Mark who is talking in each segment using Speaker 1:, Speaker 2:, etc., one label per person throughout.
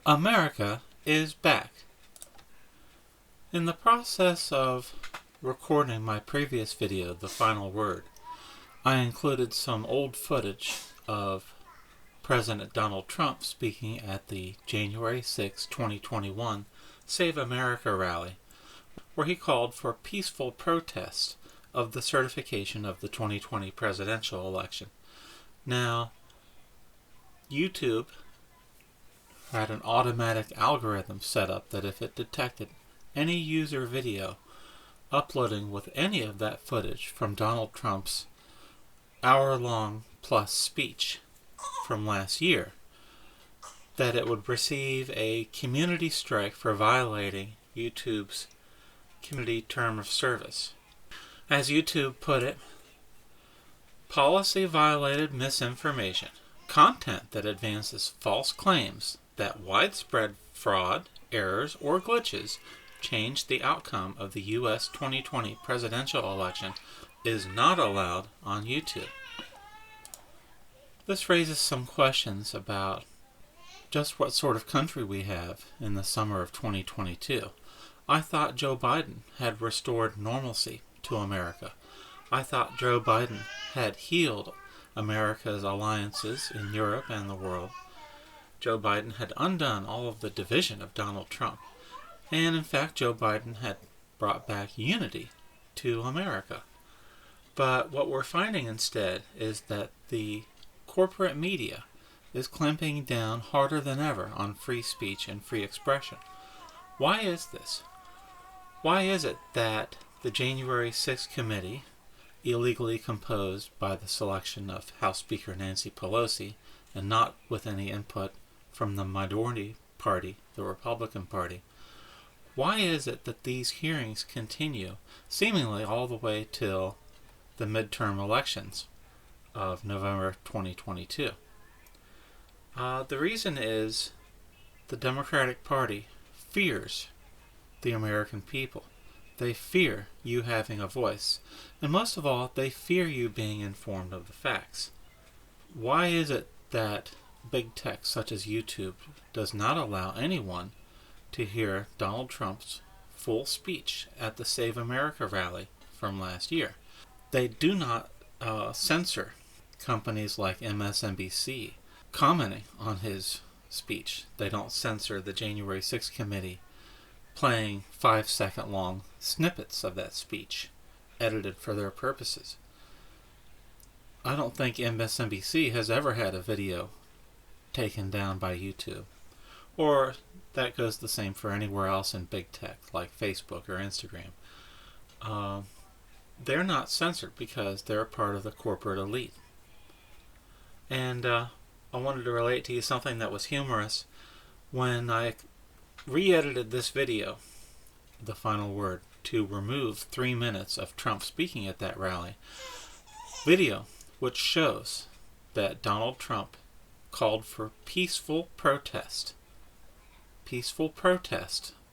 Speaker 1: America is back. In the process of recording my previous video, The Final Word, I included some old footage of President Donald Trump speaking at the January 6, 2021 Save America rally, where he called for peaceful protest of the certification of the 2020 presidential election. Now, YouTube had an automatic algorithm set up that if it detected any user video uploading with any of that footage from Donald Trump's hour-long plus speech from last year, that it would receive a community strike for violating YouTube's community term of service. As YouTube put it, policy-violated misinformation, content that advances false claims that widespread fraud, errors, or glitches changed the outcome of the U.S. 2020 presidential election is not allowed on YouTube. This raises some questions about just what sort of country we have in the summer of 2022. I thought Joe Biden had restored normalcy to America. I thought Joe Biden had healed America's alliances in Europe and the world. Joe Biden had undone all of the division of Donald Trump. And in fact, Joe Biden had brought back unity to America. But what we're finding instead is that the corporate media is clamping down harder than ever on free speech and free expression. Why is this? Why is it that the January 6th committee, illegally composed by the selection of House Speaker Nancy Pelosi and not with any input from the minority party, the Republican Party, why is it that these hearings continue seemingly all the way till the midterm elections of November 2022? The reason is the Democratic Party fears the American people. They fear you having a voice. And most of all, they fear you being informed of the facts. Why is it that big tech such as YouTube does not allow anyone to hear Donald Trump's full speech at the Save America rally from last year? They do not censor companies like MSNBC commenting on his speech. They don't censor the January 6th committee playing 5-second long snippets of that speech, edited for their purposes. I don't think MSNBC has ever had a video taken down by YouTube. Or that goes the same for anywhere else in big tech, like Facebook or Instagram. They're not censored because they're a part of the corporate elite. And I wanted to relate to you something that was humorous. When I re-edited this video, The Final Word, to remove 3 minutes of Trump speaking at that rally, video which shows that Donald Trump called for peaceful protest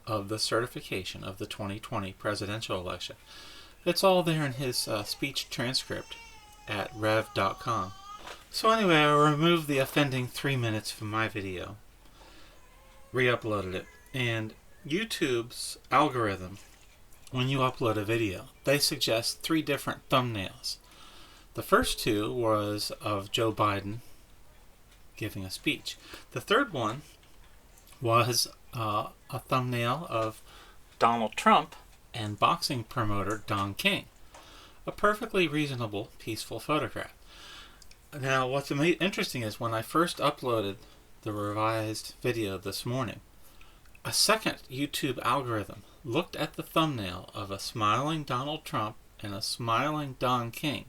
Speaker 1: of the certification of the 2020 presidential election. It's all there in his speech transcript at rev.com. So anyway, I removed the offending 3 minutes from my video, re-uploaded it, and YouTube's algorithm, when you upload a video, they suggest 3 different thumbnails. The first 2 was of Joe Biden giving a speech. The third one was a thumbnail of Donald Trump and boxing promoter Don King. A perfectly reasonable, peaceful photograph. Now, what's interesting is when I first uploaded the revised video this morning, a second YouTube algorithm looked at the thumbnail of a smiling Donald Trump and a smiling Don King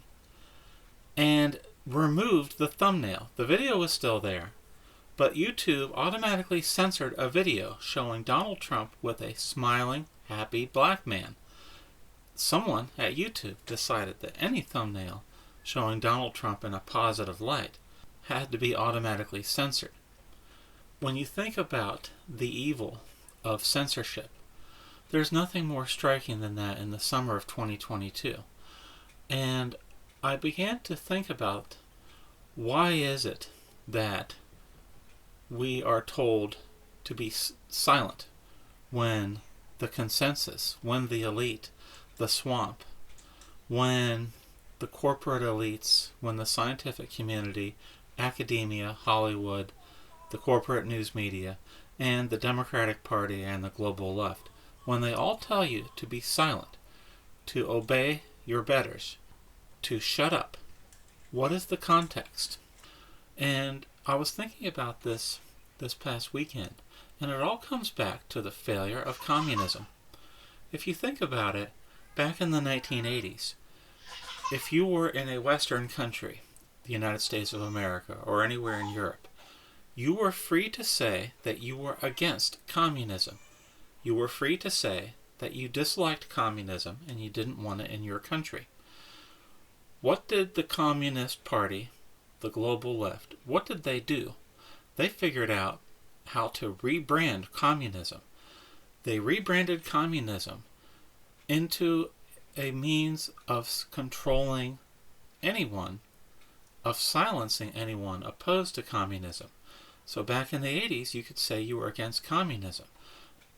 Speaker 1: and removed the thumbnail. The video was still there, but YouTube automatically censored a video showing Donald Trump with a smiling, happy black man. Someone at YouTube decided that any thumbnail showing Donald Trump in a positive light had to be automatically censored. When you think about the evil of censorship, there's nothing more striking than that in the summer of 2022. And I began to think about, why is it that we are told to be silent when the consensus, when the elite, the swamp, when the corporate elites, when the scientific community, academia, Hollywood, the corporate news media, and the Democratic Party and the global left, when they all tell you to be silent, to obey your betters, to shut up, what is the context? And I was thinking about this past weekend, and it all comes back to the failure of communism. If you think about it, back in the 1980s, if you were in a Western country, the United States of America, or anywhere in Europe, you were free to say that you were against communism. You were free to say that you disliked communism and you didn't want it in your country. What did the Communist Party, the global left, what did they do? They figured out how to rebrand communism. They rebranded communism into a means of controlling anyone, of silencing anyone opposed to communism. So back in the 80s, you could say you were against communism.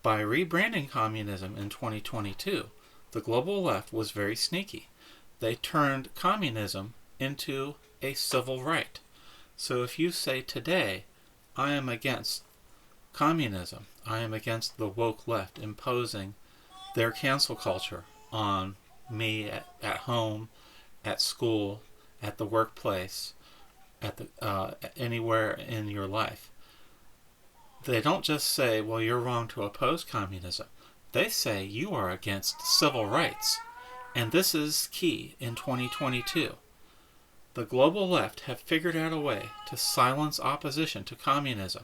Speaker 1: By rebranding communism in 2022, the global left was very sneaky. They turned communism into a civil right. So if you say today, I am against communism, I am against the woke left imposing their cancel culture on me at home, at school, at the workplace, at the anywhere in your life. They don't just say, well, you're wrong to oppose communism. They say you are against civil rights. And this is key in 2022. The global left have figured out a way to silence opposition to communism.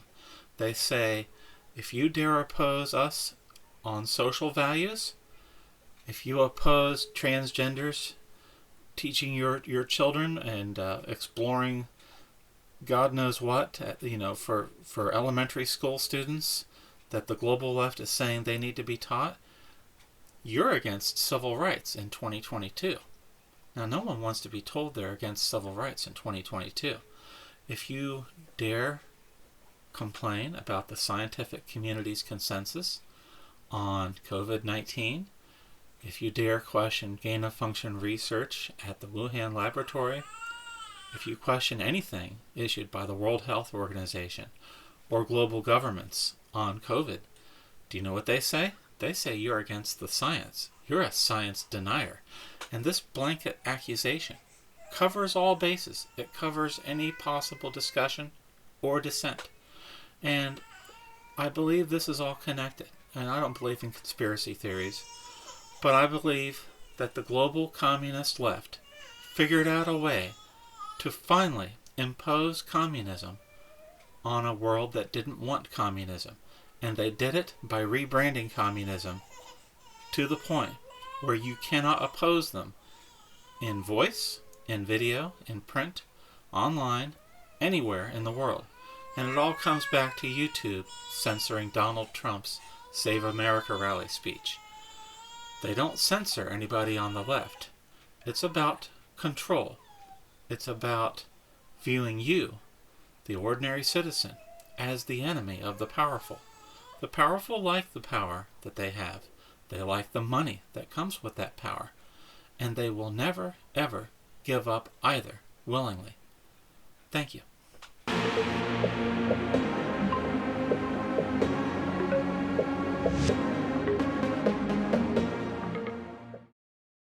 Speaker 1: They say, if you dare oppose us on social values, if you oppose transgenders teaching your children and exploring God knows what, for elementary school students that the global left is saying they need to be taught, you're against civil rights in 2022. Now, no one wants to be told they're against civil rights in 2022. If you dare complain about the scientific community's consensus on COVID-19, if you dare question gain-of-function research at the Wuhan laboratory, if you question anything issued by the World Health Organization or global governments on COVID, do you know what they say? They say you're against the science. You're a science denier. And this blanket accusation covers all bases. It covers any possible discussion or dissent. And I believe this is all connected. And I don't believe in conspiracy theories. But I believe that the global communist left figured out a way to finally impose communism on a world that didn't want communism. And they did it by rebranding communism to the point where you cannot oppose them in voice, in video, in print, online, anywhere in the world. And it all comes back to YouTube censoring Donald Trump's Save America rally speech. They don't censor anybody on the left. It's about control. It's about viewing you, the ordinary citizen, as the enemy of the powerful. The powerful like the power that they have. They like the money that comes with that power. And they will never, ever give up either willingly. Thank you.